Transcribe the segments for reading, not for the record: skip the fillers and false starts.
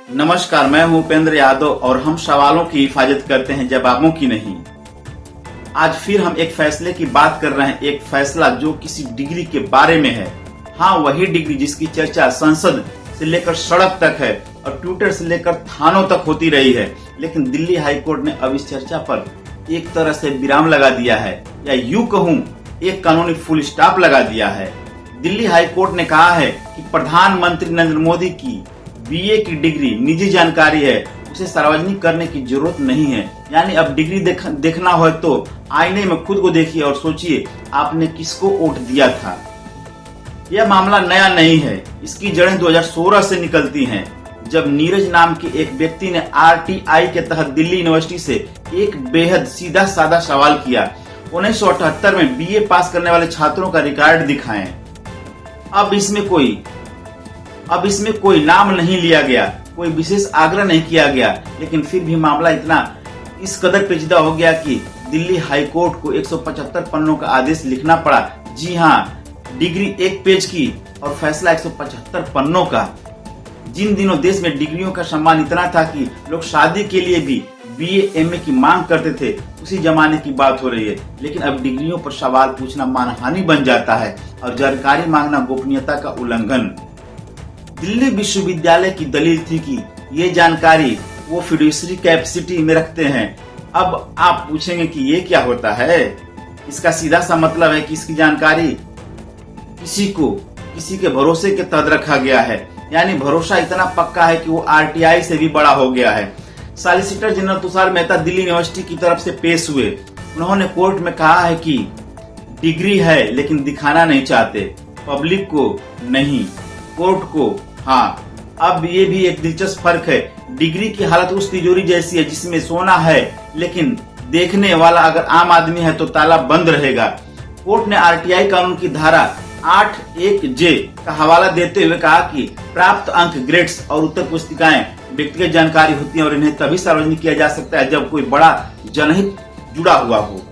नमस्कार, मैं हूं उपेंद्र यादव और हम सवालों की हिफाजत करते हैं, जवाबों की नहीं। आज फिर हम एक फैसले की बात कर रहे हैं, एक फैसला जो किसी डिग्री के बारे में है। हाँ, वही डिग्री जिसकी चर्चा संसद से लेकर सड़क तक है और ट्विटर से लेकर थानों तक होती रही है। लेकिन दिल्ली हाईकोर्ट ने अब इस चर्चा पर एक तरह से विराम लगा दिया है, या यूं कहूं एक कानूनी फुल स्टॉप लगा दिया है। दिल्ली हाईकोर्ट ने कहा है कि प्रधानमंत्री नरेंद्र मोदी की बीए की डिग्री निजी जानकारी है, उसे सार्वजनिक करने की जरूरत नहीं है। यानी अब डिग्री देखना हो तो आईने में खुद को देखिए और सोचिए आपने किसको वोट दिया था। यह मामला नया नहीं है, इसकी जड़ें 2016 से निकलती हैं, जब नीरज नाम के एक व्यक्ति ने आरटीआई के तहत दिल्ली यूनिवर्सिटी से एक बेहद सीधा साधा सवाल किया। 1978 में बीए पास करने वाले छात्रों का रिकॉर्ड दिखाएं। अब इसमें कोई नाम नहीं लिया गया, कोई विशेष आग्रह नहीं किया गया, लेकिन फिर भी मामला इस कदर पेचीदा हो गया कि दिल्ली हाईकोर्ट को 175 पन्नों का आदेश लिखना पड़ा। जी हाँ, डिग्री एक पेज की और फैसला 175 पन्नों का। जिन दिनों देश में डिग्रियों का सम्मान इतना था कि लोग शादी के लिए भी बीए एमए की मांग करते थे, उसी जमाने की बात हो रही है। लेकिन अब डिग्रियों पर सवाल पूछना मानहानि बन जाता है और जानकारी मांगना गोपनीयता का उल्लंघन। दिल्ली विश्वविद्यालय की दलील थी कि ये जानकारी वो फिड्यूशरी कैपेसिटी में रखते हैं। अब आप पूछेंगे कि ये क्या होता है? इसका सीधा सा मतलब है कि इसकी जानकारी किसी के भरोसे के तहत रखा गया है, यानी भरोसा इतना पक्का है कि वो आरटीआई से भी बड़ा हो गया है। Solicitor general Tushar Mehta Delhi university की तरफ से पेश हुए। उन्होंने कोर्ट में कहा है कि डिग्री है लेकिन दिखाना नहीं चाहते, पब्लिक को नहीं, कोर्ट को। हाँ, अब ये भी एक दिलचस्प फर्क है। डिग्री की हालत उस तिजोरी जैसी है जिसमें सोना है, लेकिन देखने वाला अगर आम आदमी है तो ताला बंद रहेगा। कोर्ट ने आरटीआई कानून की धारा 8(1)(j) का हवाला देते हुए कहा कि प्राप्त अंक, ग्रेड्स और उत्तर पुस्तिकाएं व्यक्तिगत जानकारी होती हैं और इन्हें तभी सार्वजनिक किया जा सकता है जब कोई बड़ा जनहित जुड़ा हुआ हो।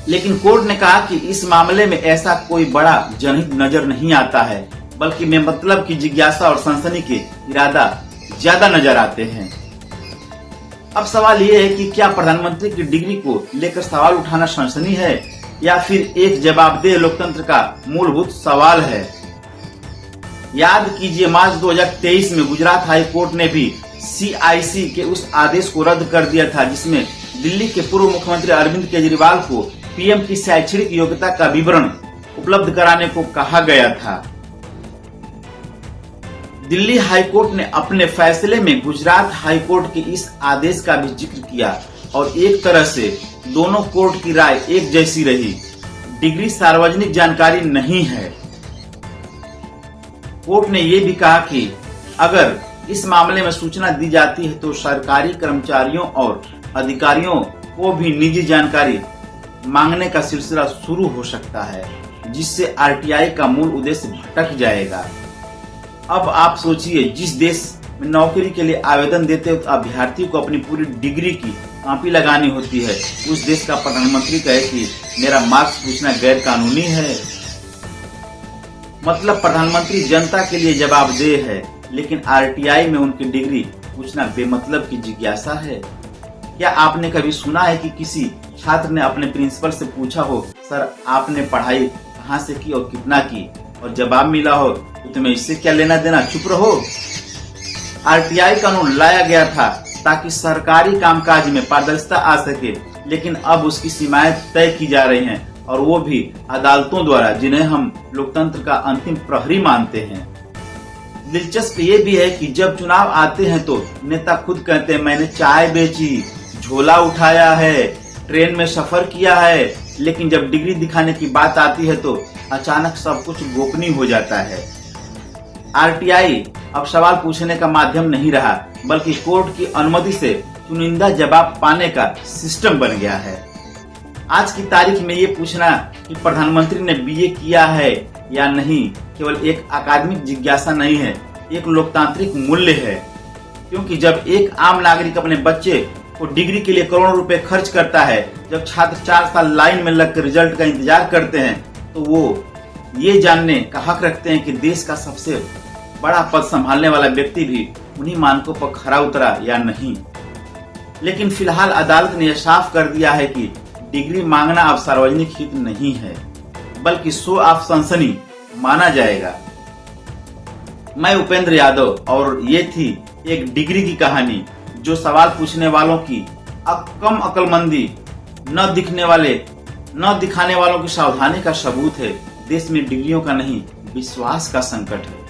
लेकिन कोर्ट ने कहा कि इस मामले में ऐसा कोई बड़ा जनहित नजर नहीं आता है, बल्कि में मतलब की जिज्ञासा और सनसनी के इरादा ज्यादा नजर आते हैं। अब सवाल ये है कि क्या प्रधानमंत्री की डिग्री को लेकर सवाल उठाना सनसनी है या फिर एक जवाबदेह लोकतंत्र का मूलभूत सवाल है? याद कीजिए, मार्च 2023 में गुजरात हाई कोर्ट ने भी सीआईसी के उस आदेश को रद्द कर दिया था जिसमें दिल्ली के पूर्व मुख्यमंत्री अरविंद केजरीवाल को पीएम की शैक्षणिक योग्यता का विवरण उपलब्ध कराने को कहा गया था। दिल्ली हाईकोर्ट ने अपने फैसले में गुजरात हाईकोर्ट के इस आदेश का भी जिक्र किया और एक तरह से दोनों कोर्ट की राय एक जैसी रही। डिग्री सार्वजनिक जानकारी नहीं है। कोर्ट ने यह भी कहा कि अगर इस मामले में सूचना दी जाती है तो सरकारी कर्मचारियों और अधिकारियों को भी निजी जानकारी मांगने का सिलसिला शुरू हो सकता है, जिससे आरटीआई का मूल उद्देश्य भटक जाएगा। अब आप सोचिए, जिस देश में नौकरी के लिए आवेदन देते हो तो अभ्यर्थी को अपनी पूरी डिग्री की कॉपी लगानी होती है, उस देश का प्रधानमंत्री कहे कि मेरा मार्क्स पूछना गैर कानूनी है। मतलब प्रधानमंत्री जनता के लिए जवाबदेह है, लेकिन आरटीआई में उनकी डिग्री पूछना बेमतलब की जिज्ञासा है। क्या आपने कभी सुना है कि किसी छात्र ने अपने प्रिंसिपल से पूछा हो, सर आपने पढ़ाई कहाँ से की और कितना की, और जवाब मिला हो तो तुम्हें इससे क्या लेना देना, चुप रहो। आरटीआई कानून लाया गया था ताकि सरकारी कामकाज में पारदर्शिता आ सके, लेकिन अब उसकी सीमाएं तय की जा रही हैं, और वो भी अदालतों द्वारा, जिन्हें हम लोकतंत्र का अंतिम प्रहरी मानते हैं। दिलचस्प ये भी है कि जब चुनाव आते हैं तो नेता खुद कहते हैं मैंने चाय बेची, झोला उठाया है, ट्रेन में सफर किया है, लेकिन जब डिग्री दिखाने की बात आती है तो अचानक सब कुछ गोपनीय हो जाता है। आरटीआई अब सवाल पूछने का माध्यम नहीं रहा, बल्कि कोर्ट की अनुमति से चुनिंदा जवाब पाने का सिस्टम बन गया है। आज की तारीख में ये पूछना कि प्रधानमंत्री ने बीए किया है या नहीं केवल एक अकादमिक जिज्ञासा नहीं है, एक लोकतांत्रिक मूल्य है। क्योंकि जब एक आम नागरिक अपने बच्चे को डिग्री के लिए करोड़ों रुपए खर्च करता है, जब छात्र 4 साल लाइन में लगकर रिजल्ट का इंतजार करते हैं, तो वो ये जानने का हक रखते हैं कि देश का सबसे बड़ा पद संभालने वाला व्यक्ति भी उन्हीं मानकों पर खरा उतरा या नहीं। लेकिन फिलहाल अदालत ने यह साफ कर दिया है कि डिग्री मांगना अब सार्वजनिक हित नहीं है, बल्कि शो ऑफ सनसनी माना जाएगा। मैं उपेंद्र यादव, और ये थी एक डिग्री की कहानी जो सवाल पूछने वालों की कम अक्लमंदी, न दिखाने वालों की सावधानी का सबूत है। देश में डिग्रियों का नहीं, विश्वास का संकट है।